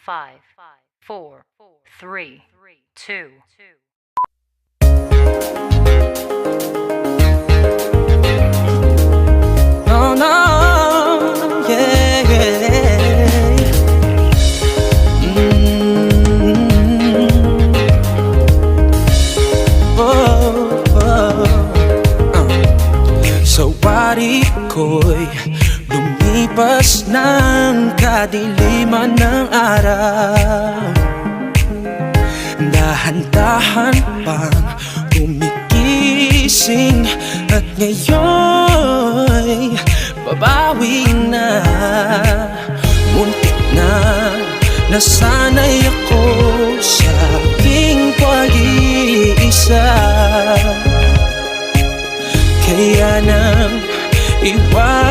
5, 4, 3, 2. No, no, yeah, yeah. Oh, oh. Sa wari ko'y lumipas ng kadiliman ng araw. Dahan-dahan pang gumigising at ngayon'y babawi na. Muntik na nasanay ako sa aking pag-iisa, kaya nang iwan